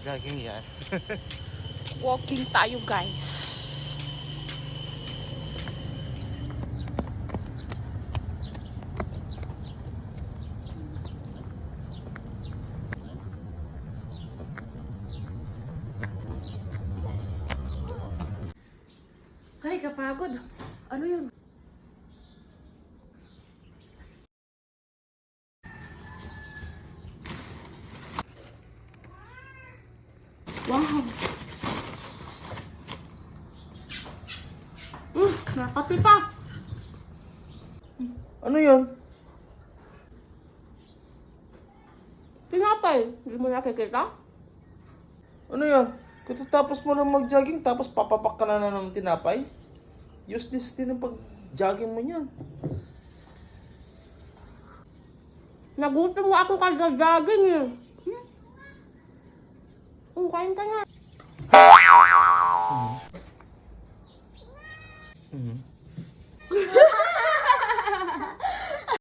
Jogging yan. Walking tayo, guys. Ay, kapagod. Ano yun? Wow! Nakapi pa! Ano yun? Tinapay! Hindi mo nakikita? Ano yun? Katapos mo lang mag-jogging, tapos papapak ka na ng tinapay? Useless din ang pag-jogging mo niyan. Nagutom mo ako kagagagin eh. Kain ka na.